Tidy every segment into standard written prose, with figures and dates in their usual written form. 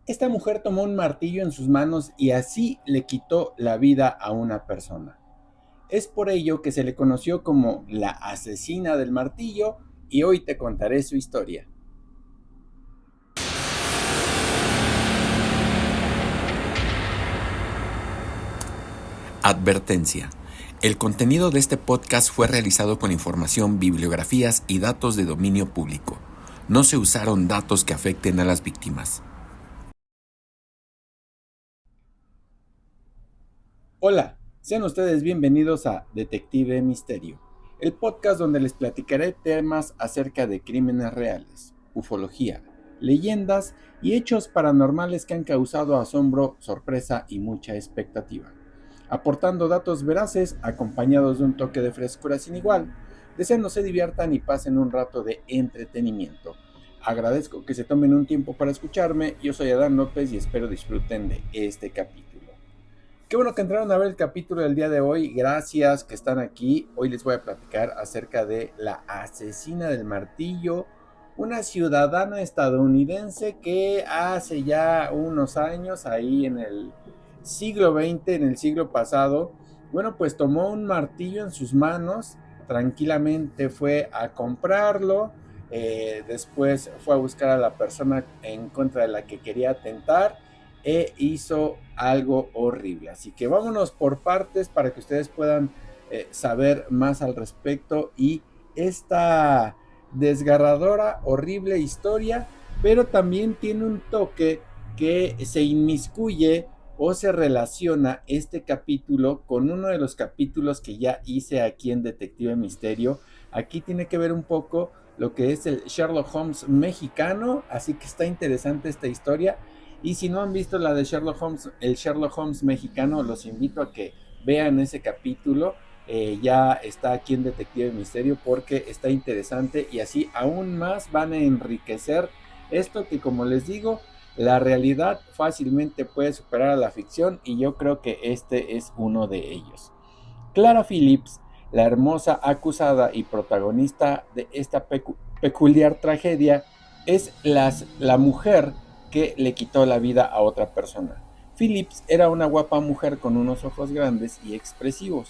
Esta mujer tomó un martillo en sus manos y así le quitó la vida a una persona. Es por ello que se le conoció como la asesina del martillo y hoy te contaré su historia. Advertencia. El contenido de este podcast fue realizado con información, bibliografías y datos de dominio público. No se usaron datos que afecten a las víctimas. Hola, sean ustedes bienvenidos a Detective Misterio, el podcast donde les platicaré temas acerca de crímenes reales, ufología, leyendas y hechos paranormales que han causado asombro, sorpresa y mucha expectativa, aportando datos veraces acompañados de un toque de frescura sin igual. Deseando se diviertan y pasen un rato de entretenimiento. Agradezco que se tomen un tiempo para escucharme. Yo soy Adán López y espero disfruten de este capítulo. Qué bueno que entraron a ver el capítulo del día de hoy. Gracias que están aquí. Hoy les voy a platicar acerca de la asesina del martillo, una ciudadana estadounidense que hace ya unos años, ahí en el siglo XX, en el siglo pasado, bueno, pues tomó un martillo en sus manos, tranquilamente fue a comprarlo, después fue a buscar a la persona en contra de la que quería atentar e hizo algo horrible. Así que vámonos por partes para que ustedes puedan saber más al respecto y esta desgarradora, horrible historia, pero también tiene un toque que se inmiscuye o se relaciona este capítulo con uno de los capítulos que ya hice aquí en Detective Misterio. Aquí tiene que ver un poco lo que es el Sherlock Holmes mexicano, así que está interesante esta historia. Y si no han visto la de Sherlock Holmes, el Sherlock Holmes mexicano, los invito a que vean ese capítulo. Ya está aquí en Detective Misterio porque está interesante y así aún más van a enriquecer esto que, como les digo, la realidad fácilmente puede superar a la ficción y yo creo que este es uno de ellos. Clara Phillips, la hermosa acusada y protagonista de esta peculiar tragedia, es la mujer que le quitó la vida a otra persona. Phillips era una guapa mujer con unos ojos grandes y expresivos.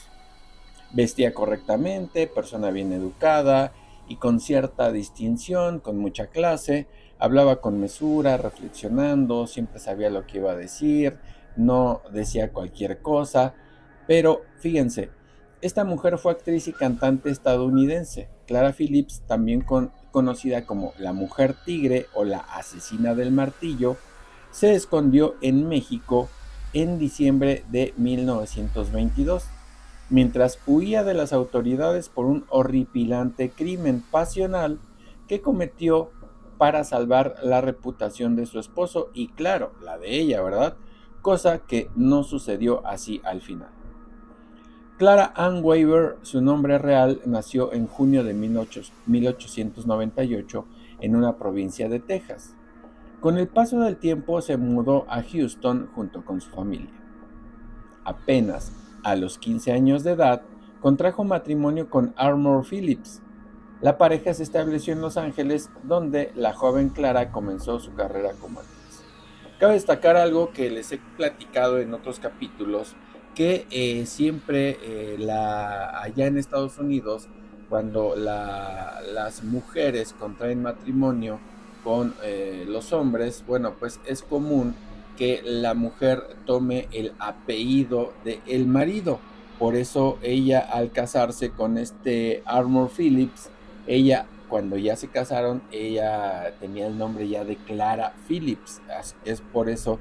Vestía correctamente, persona bien educada y con cierta distinción, con mucha clase. Hablaba con mesura, reflexionando, siempre sabía lo que iba a decir, no decía cualquier cosa. Pero fíjense, esta mujer fue actriz y cantante estadounidense. Clara Phillips, también conocida como la Mujer Tigre o la Asesina del Martillo, se escondió en México en diciembre de 1922 mientras huía de las autoridades por un horripilante crimen pasional que cometió para salvar la reputación de su esposo y, claro, la de ella, ¿verdad? Cosa que no sucedió así al final. Clara Ann Weaver, su nombre real, nació en junio de 1898 en una provincia de Texas. Con el paso del tiempo se mudó a Houston junto con su familia. Apenas a los 15 años de edad, contrajo matrimonio con Armour Phillips. La pareja se estableció en Los Ángeles, donde la joven Clara comenzó su carrera como actriz. Cabe destacar algo que les he platicado en otros capítulos, que siempre allá en Estados Unidos, cuando las mujeres contraen matrimonio con los hombres, bueno, pues es común que la mujer tome el apellido del marido. Por eso ella, al casarse con este Armour Phillips, ella, cuando ya se casaron, ella tenía el nombre ya de Clara Phillips. Es por eso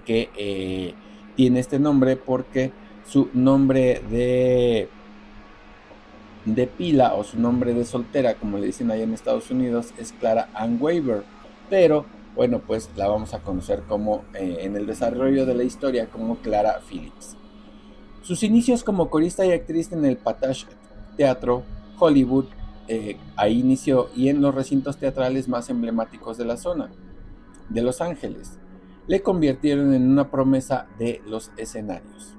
que tiene este nombre, porque su nombre de pila o su nombre de soltera, como le dicen allá en Estados Unidos, es Clara Ann Weaver. Pero bueno, pues la vamos a conocer como en el desarrollo de la historia como Clara Phillips. Sus inicios como corista y actriz en el Patash Teatro, Hollywood, ahí inició, y en los recintos teatrales más emblemáticos de la zona, de Los Ángeles, le convirtieron en una promesa de los escenarios.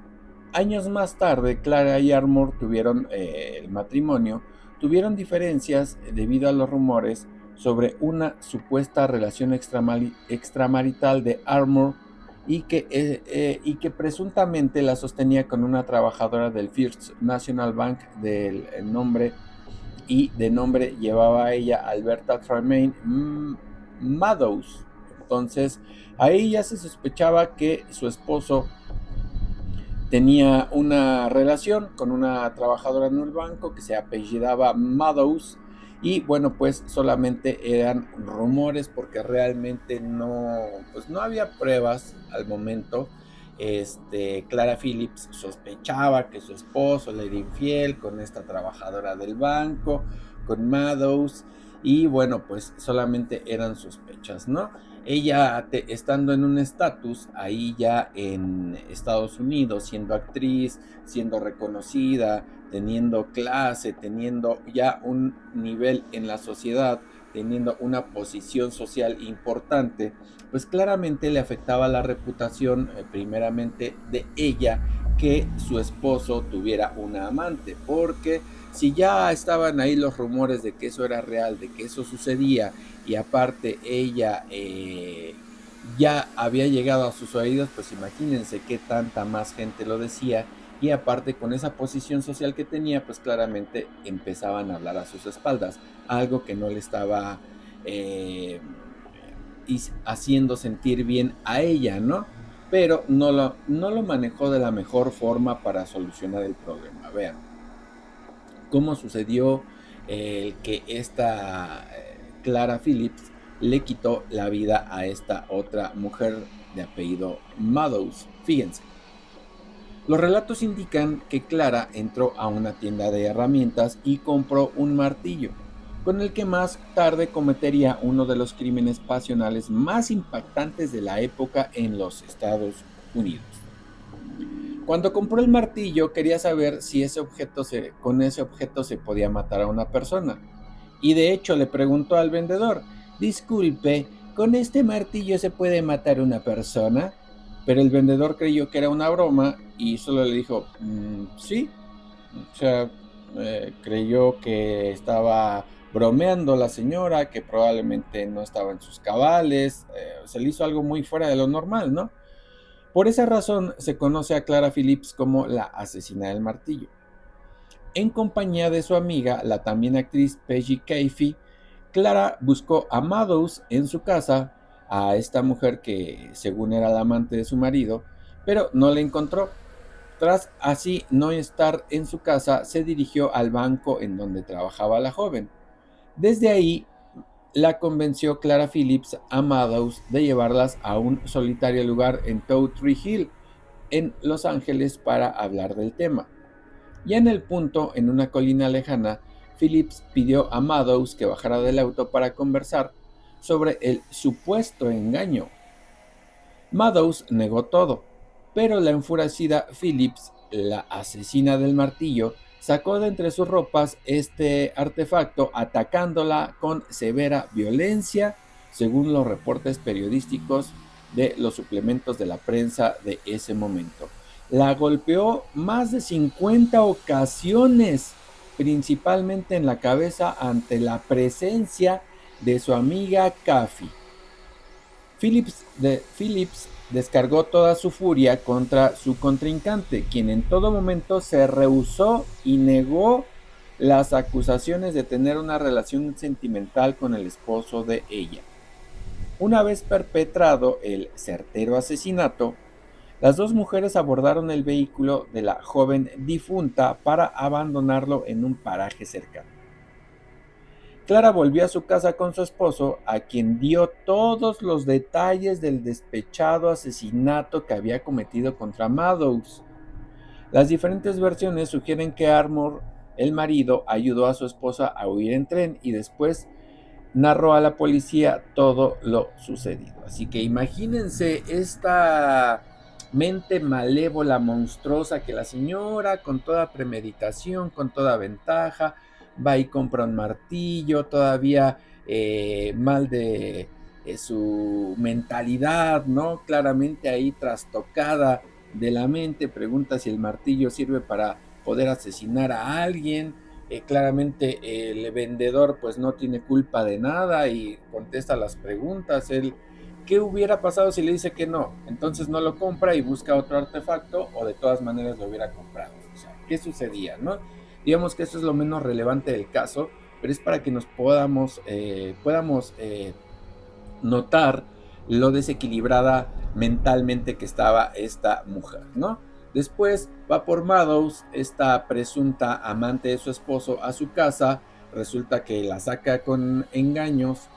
Años más tarde, Clara y Armour tuvieron el matrimonio, tuvieron diferencias debido a los rumores sobre una supuesta relación extramarital de Armour y que presuntamente la sostenía con una trabajadora del First National Bank de nombre llevaba a ella Alberta Tremaine Meadows. Entonces, ahí ya se sospechaba que su esposo tenía una relación con una trabajadora en el banco que se apellidaba Meadows. Y bueno, pues solamente eran rumores porque realmente no había pruebas al momento. Clara Phillips sospechaba que su esposo le era infiel con esta trabajadora del banco, con Meadows, y bueno, pues solamente eran sospechas, ¿no? Ella estando en un estatus ahí ya en Estados Unidos, siendo actriz, siendo reconocida, teniendo clase, teniendo ya un nivel en la sociedad, teniendo una posición social importante, pues claramente le afectaba la reputación primeramente de ella que su esposo tuviera una amante, porque si ya estaban ahí los rumores de que eso era real, de que eso sucedía, y aparte ella ya había llegado a sus oídos, pues imagínense qué tanta más gente lo decía, y aparte con esa posición social que tenía, pues claramente empezaban a hablar a sus espaldas, algo que no le estaba haciendo sentir bien a ella, ¿no? Pero no lo manejó de la mejor forma para solucionar el problema. Vean cómo sucedió que esta Clara Phillips le quitó la vida a esta otra mujer de apellido Meadows. Fíjense. Los relatos indican que Clara entró a una tienda de herramientas y compró un martillo, con el que más tarde cometería uno de los crímenes pasionales más impactantes de la época en los Estados Unidos. Cuando compró el martillo quería saber si con ese objeto se podía matar a una persona. Y de hecho le preguntó al vendedor, disculpe, ¿con este martillo se puede matar a una persona? Pero el vendedor creyó que era una broma y solo le dijo, sí. O sea, creyó que estaba bromeando la señora, que probablemente no estaba en sus cabales. Se le hizo algo muy fuera de lo normal, ¿no? Por esa razón se conoce a Clara Phillips como la asesina del martillo. En compañía de su amiga, la también actriz Peggy Caffey, Clara buscó a Meadows en su casa, a esta mujer que según era la amante de su marido, pero no la encontró. Tras así no estar en su casa, se dirigió al banco en donde trabajaba la joven. Desde ahí la convenció Clara Phillips a Meadows de llevarlas a un solitario lugar en Tow Tree Hill, en Los Ángeles, para hablar del tema. Ya en el punto, en una colina lejana, Phillips pidió a Meadows que bajara del auto para conversar sobre el supuesto engaño. Meadows negó todo, pero la enfurecida Phillips, la asesina del martillo, sacó de entre sus ropas este artefacto atacándola con severa violencia, según los reportes periodísticos de los suplementos de la prensa de ese momento. La golpeó más de 50 ocasiones, principalmente en la cabeza ante la presencia de su amiga Caffey. Phillips descargó toda su furia contra su contrincante, quien en todo momento se rehusó y negó las acusaciones de tener una relación sentimental con el esposo de ella. Una vez perpetrado el certero asesinato, las dos mujeres abordaron el vehículo de la joven difunta para abandonarlo en un paraje cercano. Clara volvió a su casa con su esposo, a quien dio todos los detalles del despechado asesinato que había cometido contra Meadows. Las diferentes versiones sugieren que Armour, el marido, ayudó a su esposa a huir en tren y después narró a la policía todo lo sucedido. Así que imagínense esta mente malévola, monstruosa, que la señora, con toda premeditación, con toda ventaja, va y compra un martillo, todavía mal de su mentalidad, ¿no? Claramente ahí trastocada de la mente, pregunta si el martillo sirve para poder asesinar a alguien. claramente el vendedor pues no tiene culpa de nada y contesta las preguntas. ¿Qué hubiera pasado si le dice que no? Entonces no lo compra y busca otro artefacto, o de todas maneras lo hubiera comprado. O sea, ¿qué sucedía, no? Digamos que eso es lo menos relevante del caso, pero es para que nos podamos notar lo desequilibrada mentalmente que estaba esta mujer, ¿no? Después va por Meadows, esta presunta amante de su esposo, a su casa. Resulta que la saca con engaños,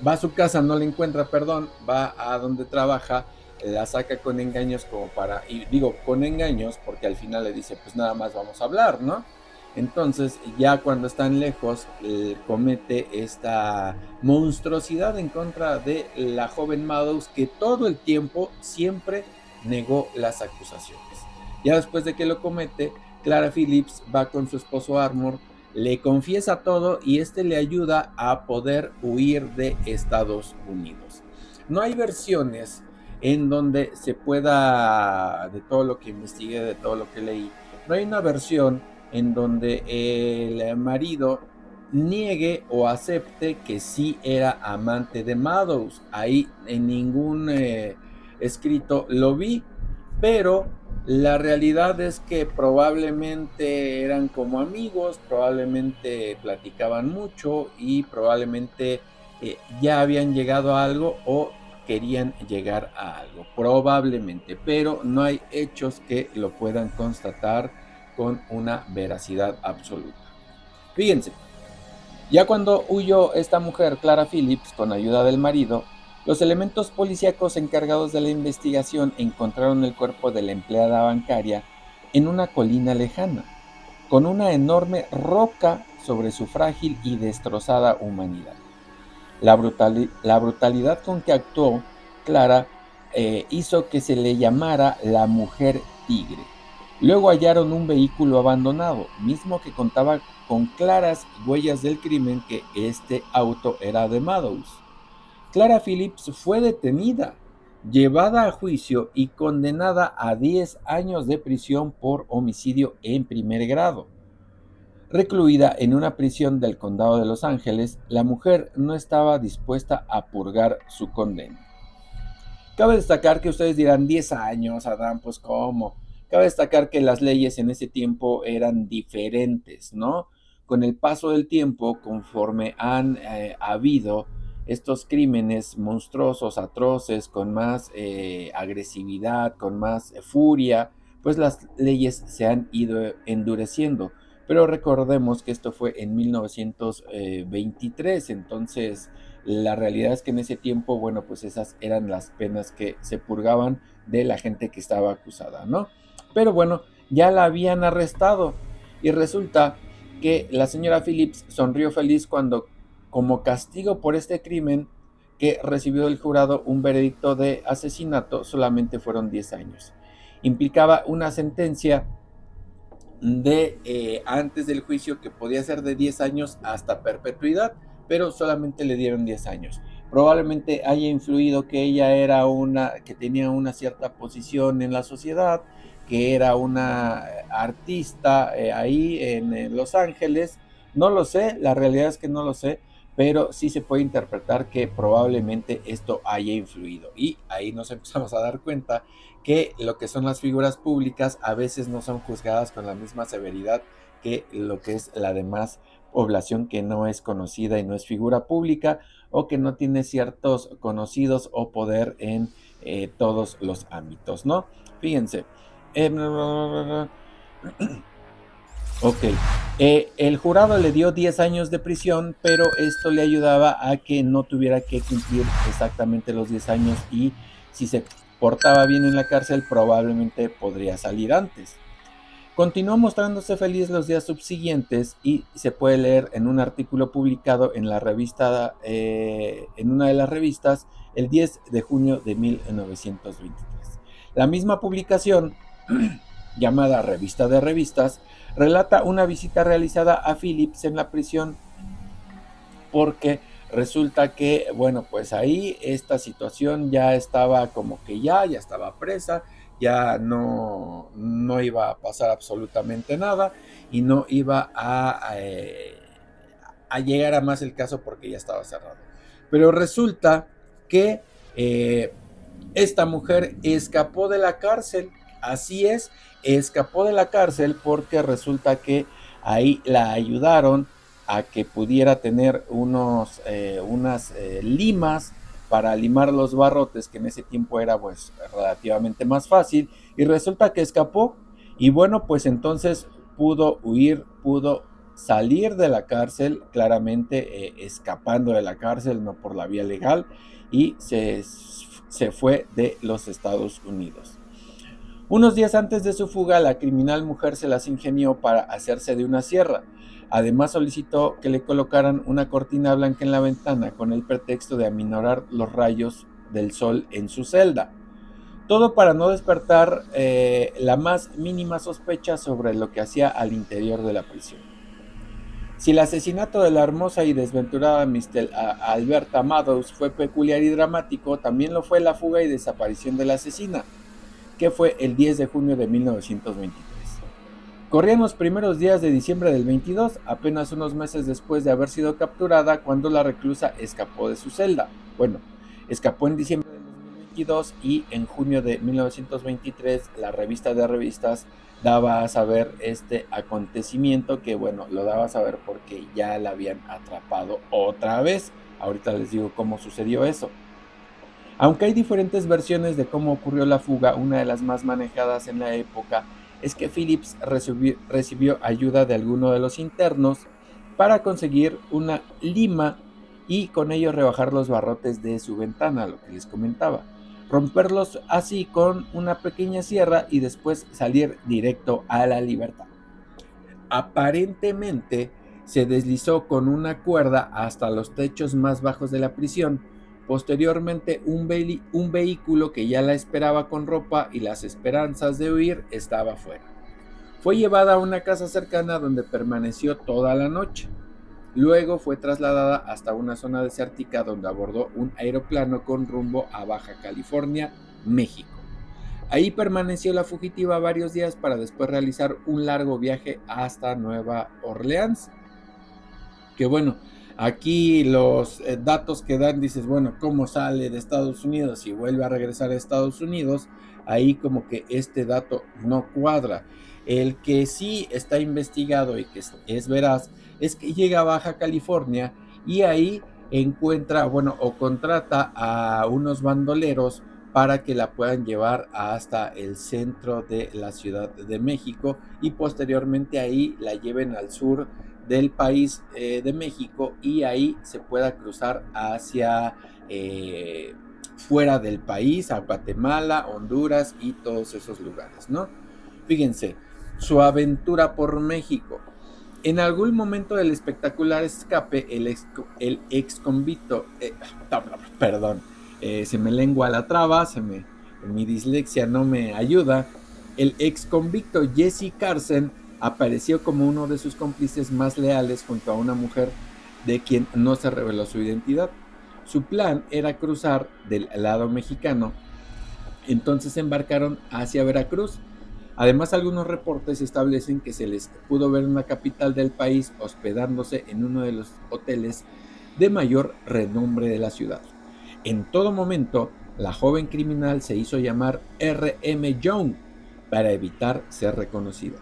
va a su casa, no la encuentra, perdón, va a donde trabaja, la saca con engaños como para, y digo con engaños porque al final le dice, pues nada más vamos a hablar, ¿no? Entonces, ya cuando están lejos, comete esta monstruosidad en contra de la joven Meadows, que todo el tiempo siempre negó las acusaciones. Ya después de que lo comete, Clara Phillips va con su esposo Armor, le confiesa todo y este le ayuda a poder huir de Estados Unidos. No hay versiones en donde se pueda, de todo lo que investigué, de todo lo que leí, no hay una versión en donde el marido niegue o acepte que sí era amante de Meadows. Ahí en ningún escrito lo vi, pero la realidad es que probablemente eran como amigos, probablemente platicaban mucho y probablemente ya habían llegado a algo o querían llegar a algo, probablemente, pero no hay hechos que lo puedan constatar con una veracidad absoluta. Fíjense, ya cuando huyó esta mujer, Clara Phillips, con ayuda del marido, los elementos policíacos encargados de la investigación encontraron el cuerpo de la empleada bancaria en una colina lejana, con una enorme roca sobre su frágil y destrozada humanidad. La brutalidad con que actuó Clara hizo que se le llamara la mujer tigre. Luego hallaron un vehículo abandonado, mismo que contaba con claras huellas del crimen, que este auto era de Meadows. Clara Phillips fue detenida, llevada a juicio y condenada a 10 años de prisión por homicidio en primer grado. Recluida en una prisión del condado de Los Ángeles, la mujer no estaba dispuesta a purgar su condena. Cabe destacar que ustedes dirán 10 años, Adán, pues ¿cómo? Cabe destacar que las leyes en ese tiempo eran diferentes, ¿no? Con el paso del tiempo, conforme han habido estos crímenes monstruosos, atroces, con más agresividad, con más furia, pues las leyes se han ido endureciendo. Pero recordemos que esto fue en 1923, entonces la realidad es que en ese tiempo, bueno, pues esas eran las penas que se purgaban de la gente que estaba acusada, ¿no? Pero bueno, ya la habían arrestado y resulta que la señora Phillips sonrió feliz cuando, como castigo por este crimen que recibió el jurado, un veredicto de asesinato, solamente fueron 10 años. Implicaba una sentencia de antes del juicio que podía ser de 10 años hasta perpetuidad, pero solamente le dieron 10 años. Probablemente haya influido que ella era que tenía una cierta posición en la sociedad, que era una artista ahí en Los Ángeles. No lo sé, la realidad es que no lo sé, pero sí se puede interpretar que probablemente esto haya influido. Y ahí nos empezamos a dar cuenta que lo que son las figuras públicas a veces no son juzgadas con la misma severidad que lo que es la demás población que no es conocida y no es figura pública, o que no tiene ciertos conocidos o poder en todos los ámbitos, ¿no? Fíjense. Ok, el jurado le dio 10 años de prisión, pero esto le ayudaba a que no tuviera que cumplir exactamente los 10 años, y si se portaba bien en la cárcel probablemente podría salir antes. Continuó mostrándose feliz los días subsiguientes y se puede leer en un artículo publicado en la revista, en una de las revistas, el 10 de junio de 1923. La misma publicación, llamada Revista de Revistas, relata una visita realizada a Phillips en la prisión, porque resulta que, bueno, pues ahí esta situación ya estaba como que ya estaba presa, ya no iba a pasar absolutamente nada, y no iba a llegar a más el caso porque ya estaba cerrado. Pero resulta que esta mujer escapó de la cárcel, así es, escapó de la cárcel porque resulta que ahí la ayudaron a que pudiera tener unas limas para limar los barrotes, que en ese tiempo era pues relativamente más fácil, y resulta que escapó, y bueno, pues entonces pudo huir, pudo salir de la cárcel, claramente escapando de la cárcel, no por la vía legal, y se fue de los Estados Unidos. Unos días antes de su fuga, la criminal mujer se las ingenió para hacerse de una sierra. Además solicitó que le colocaran una cortina blanca en la ventana con el pretexto de aminorar los rayos del sol en su celda. Todo para no despertar la más mínima sospecha sobre lo que hacía al interior de la prisión. Si el asesinato de la hermosa y desventurada Mr. Alberta Meadows fue peculiar y dramático, también lo fue la fuga y desaparición de la asesina, que fue el 10 de junio de 1923. Corrían los primeros días de diciembre del 22, apenas unos meses después de haber sido capturada, cuando la reclusa escapó de su celda. Bueno, escapó en diciembre de 2022 y en junio de 1923 la revista de revistas daba a saber este acontecimiento, que bueno, lo daba a saber porque ya la habían atrapado otra vez. Ahorita les digo cómo sucedió eso. Aunque hay diferentes versiones de cómo ocurrió la fuga, una de las más manejadas en la época es que Phillips recibió ayuda de alguno de los internos para conseguir una lima y con ello rebajar los barrotes de su ventana, lo que les comentaba. Romperlos así con una pequeña sierra y después salir directo a la libertad. Aparentemente se deslizó con una cuerda hasta los techos más bajos de la prisión. Posteriormente, un vehículo que ya la esperaba con ropa y las esperanzas de huir estaba fuera. Fue llevada a una casa cercana donde permaneció toda la noche. Luego fue trasladada hasta una zona desértica donde abordó un aeroplano con rumbo a Baja California, México. Ahí permaneció la fugitiva varios días para después realizar un largo viaje hasta Nueva Orleans. Que bueno, aquí los datos que dan, dices, bueno, ¿cómo sale de Estados Unidos y vuelve a regresar a Estados Unidos? Ahí como que este dato no cuadra. El que sí está investigado y que es veraz es que llega a Baja California y ahí encuentra, bueno, o contrata a unos bandoleros para que la puedan llevar hasta el centro de la Ciudad de México y posteriormente ahí la lleven al sur del país de México y ahí se pueda cruzar hacia fuera del país, a Guatemala, Honduras y todos esos lugares, ¿no? Fíjense, su aventura por México. En algún momento del espectacular escape, el ex convicto, perdón, se me lengua la traba, mi dislexia no me ayuda. El ex convicto Jesse Carson apareció como uno de sus cómplices más leales junto a una mujer de quien no se reveló su identidad. Su plan era cruzar del lado mexicano, entonces embarcaron hacia Veracruz. Además, algunos reportes establecen que se les pudo ver en la capital del país hospedándose en uno de los hoteles de mayor renombre de la ciudad. En todo momento, la joven criminal se hizo llamar R.M. Young para evitar ser reconocida.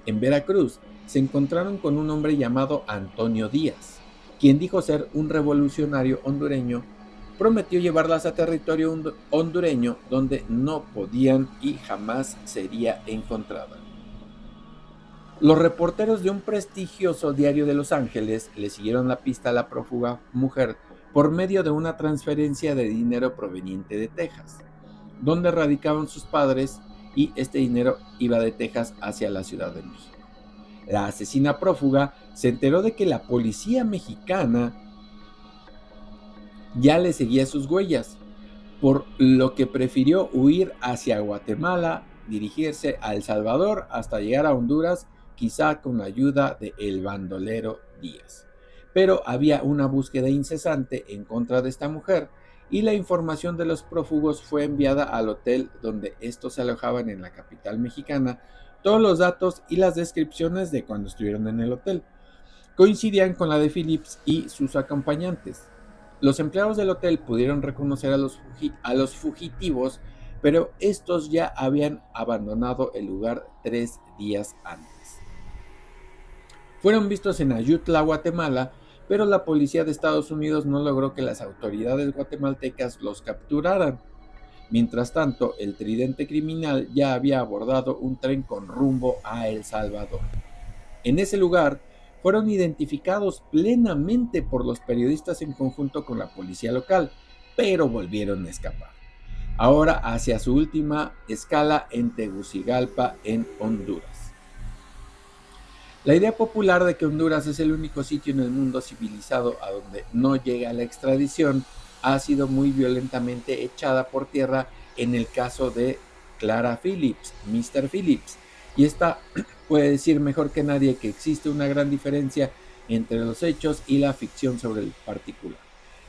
En Veracruz se encontraron con un hombre llamado Antonio Díaz, quien dijo ser un revolucionario hondureño. Prometió llevarlas a territorio hondureño donde no podían y jamás sería encontrada. Los reporteros de un prestigioso diario de Los Ángeles le siguieron la pista a la prófuga mujer por medio de una transferencia de dinero proveniente de Texas, donde radicaban sus padres, y este dinero iba de Texas hacia la Ciudad de México. La asesina prófuga se enteró de que la policía mexicana ya le seguía sus huellas, por lo que prefirió huir hacia Guatemala, dirigirse a El Salvador hasta llegar a Honduras, quizá con la ayuda de el bandolero Díaz. Pero había una búsqueda incesante en contra de esta mujer y la información de los prófugos fue enviada al hotel donde estos se alojaban en la capital mexicana Todos los datos y las descripciones de cuando estuvieron en el hotel coincidían con la de Phillips y sus acompañantes. Los empleados del hotel pudieron reconocer a los fugitivos, pero estos ya habían abandonado el lugar 3 días antes. Fueron vistos en Ayutla, Guatemala, pero la policía de Estados Unidos no logró que las autoridades guatemaltecas los capturaran. Mientras tanto, el tridente criminal ya había abordado un tren con rumbo a El Salvador. En ese lugar, fueron identificados plenamente por los periodistas en conjunto con la policía local, pero volvieron a escapar. Ahora hacia su última escala en Tegucigalpa, en Honduras. La idea popular de que Honduras es el único sitio en el mundo civilizado a donde no llega la extradición ha sido muy violentamente echada por tierra en el caso de Clara Phillips, Mr. Phillips. Y esta puede decir mejor que nadie que existe una gran diferencia entre los hechos y la ficción sobre el particular.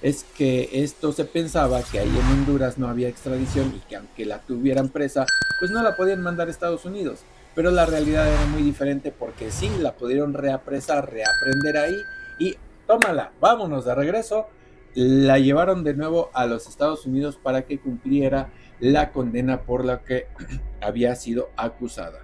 Es que esto se pensaba que ahí en Honduras no había extradición y que aunque la tuvieran presa, pues no la podían mandar a Estados Unidos. Pero la realidad era muy diferente porque sí, la pudieron reapresar, reaprender ahí y tómala, vámonos de regreso. La llevaron de nuevo a los Estados Unidos para que cumpliera la condena por la que había sido acusada.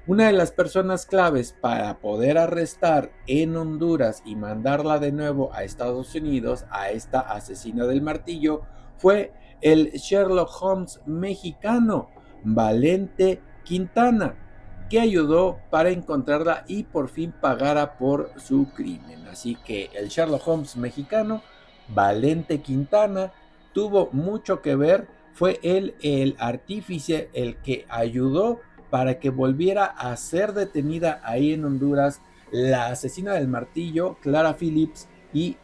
Una de las personas claves para poder arrestar en Honduras y mandarla de nuevo a Estados Unidos a esta asesina del martillo fue el Sherlock Holmes mexicano, Valente Quintana, que ayudó para encontrarla y por fin pagara por su crimen. Así que el Sherlock Holmes mexicano, Valente Quintana, tuvo mucho que ver, fue él el artífice, el que ayudó para que volviera a ser detenida ahí en Honduras la asesina del martillo, Clara Phillips, y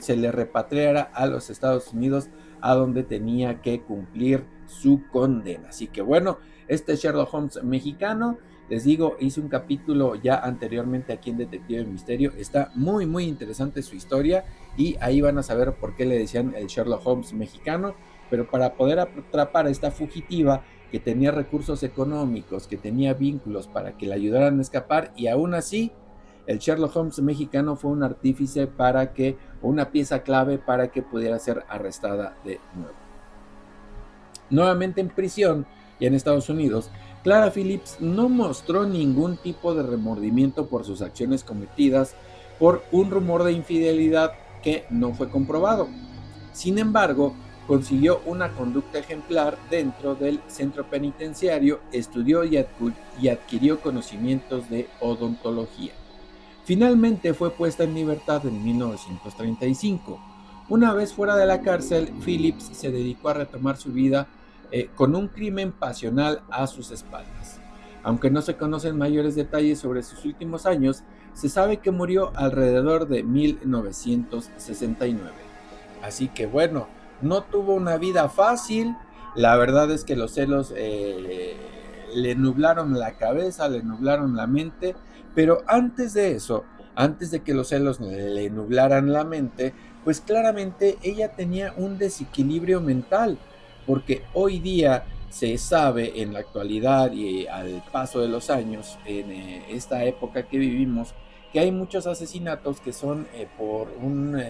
se le repatriara a los Estados Unidos, a donde tenía que cumplir su condena. Así que bueno, este Sherlock Holmes mexicano, les digo, hice un capítulo ya anteriormente aquí en Detective Misterio. Está muy muy interesante su historia y ahí van a saber por qué le decían el Sherlock Holmes mexicano. Pero para poder atrapar a esta fugitiva, que tenía recursos económicos, que tenía vínculos para que la ayudaran a escapar, y aún así el Sherlock Holmes mexicano fue un artífice para que, o una pieza clave para que pudiera ser arrestada de nuevo. Nuevamente en prisión y en Estados Unidos, Clara Phillips no mostró ningún tipo de remordimiento por sus acciones cometidas por un rumor de infidelidad que no fue comprobado. Sin embargo, consiguió una conducta ejemplar dentro del centro penitenciario, estudió y adquirió conocimientos de odontología. Finalmente fue puesta en libertad en 1935. Una vez fuera de la cárcel, Phillips se dedicó a retomar su vida con un crimen pasional a sus espaldas. Aunque no se conocen mayores detalles sobre sus últimos años, se sabe que murió alrededor de 1969. Así que bueno, no tuvo una vida fácil. La verdad es que los celos le nublaron la cabeza, le nublaron la mente. Pero antes de eso, antes de que los celos le nublaran la mente, pues claramente ella tenía un desequilibrio mental. Porque hoy día se sabe en la actualidad y al paso de los años, en esta época que vivimos, que hay muchos asesinatos que son por un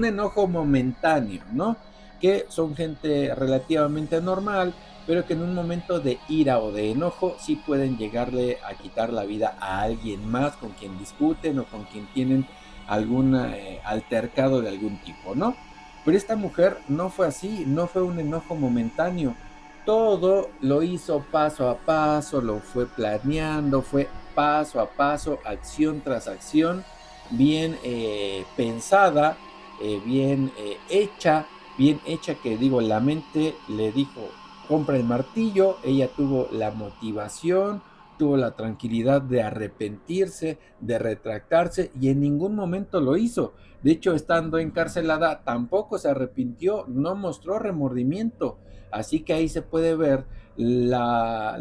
enojo momentáneo, ¿no? Que son gente relativamente normal, pero que en un momento de ira o de enojo sí pueden llegarle a quitar la vida a alguien más con quien discuten o con quien tienen algún altercado de algún tipo, ¿no? Pero esta mujer no fue así, no fue un enojo momentáneo. Todo lo hizo paso a paso, lo fue planeando, fue paso a paso, acción tras acción, bien pensada, bien hecha que digo, la mente le dijo, compra el martillo, ella tuvo la motivación, tuvo la tranquilidad de arrepentirse, de retractarse y en ningún momento lo hizo. De hecho, estando encarcelada, tampoco se arrepintió, no mostró remordimiento. Así que ahí se puede ver la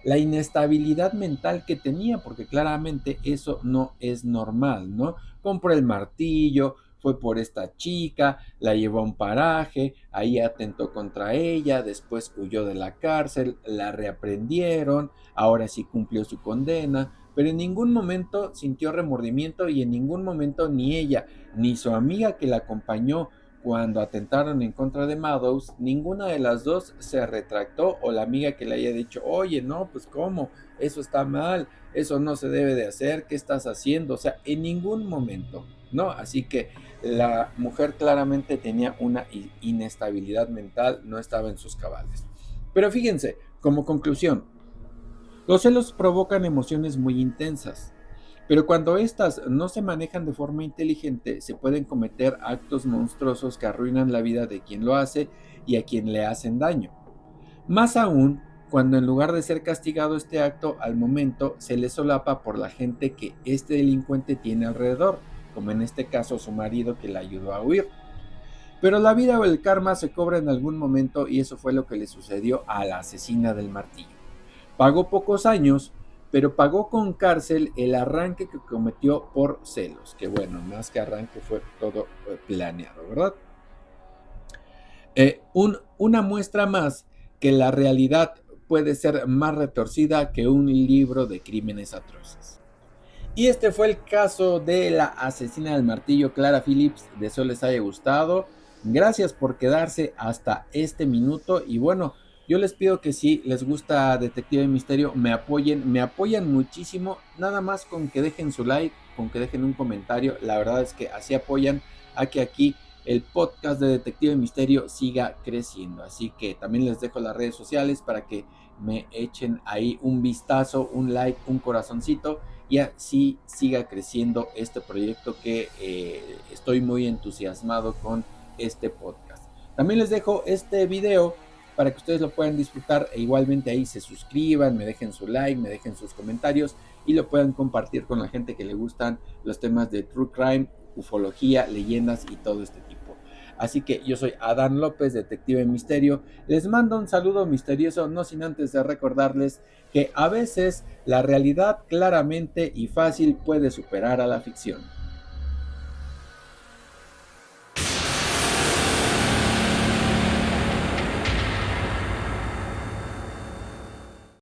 inestabilidad mental que tenía, porque claramente eso no es normal, ¿no? Compró el martillo, fue por esta chica, la llevó a un paraje, ahí atentó contra ella, después huyó de la cárcel, la reaprendieron, ahora sí cumplió su condena, pero en ningún momento sintió remordimiento y en ningún momento ni ella ni su amiga que la acompañó cuando atentaron en contra de Meadows, ninguna de las dos se retractó o la amiga que le haya dicho, oye, no, pues cómo, eso está mal, eso no se debe de hacer, ¿qué estás haciendo? O sea, en ningún momento, ¿no? Así que la mujer claramente tenía una inestabilidad mental, no estaba en sus cabales. Pero fíjense, como conclusión, los celos provocan emociones muy intensas, pero cuando éstas no se manejan de forma inteligente, se pueden cometer actos monstruosos que arruinan la vida de quien lo hace y a quien le hacen daño. Más aún, cuando en lugar de ser castigado este acto al momento, se le solapa por la gente que este delincuente tiene alrededor, como en este caso su marido que le ayudó a huir. Pero la vida o el karma se cobra en algún momento y eso fue lo que le sucedió a la asesina del martillo. Pagó pocos años, pero pagó con cárcel el arranque que cometió por celos, que bueno, más que arranque fue todo planeado, ¿verdad? Una muestra más que la realidad puede ser más retorcida que un libro de crímenes atroces. Y este fue el caso de la asesina del martillo, Clara Phillips. Deseo les haya gustado. Gracias por quedarse hasta este minuto. Y bueno, yo les pido que si les gusta Detective Misterio, me apoyan muchísimo. Nada más con que dejen su like, con que dejen un comentario. La verdad es que así apoyan a que aquí el podcast de Detective Misterio siga creciendo. Así que también les dejo las redes sociales para que me echen ahí un vistazo, un like, un corazoncito y así siga creciendo este proyecto que estoy muy entusiasmado con este podcast. También les dejo este video para que ustedes lo puedan disfrutar e igualmente ahí se suscriban, me dejen su like, me dejen sus comentarios y lo puedan compartir con la gente que le gustan los temas de True Crime, ufología, leyendas y todo este tipo. Así que yo soy Adán López, Detective Misterio. Les mando un saludo misterioso, no sin antes de recordarles que a veces la realidad claramente y fácil puede superar a la ficción.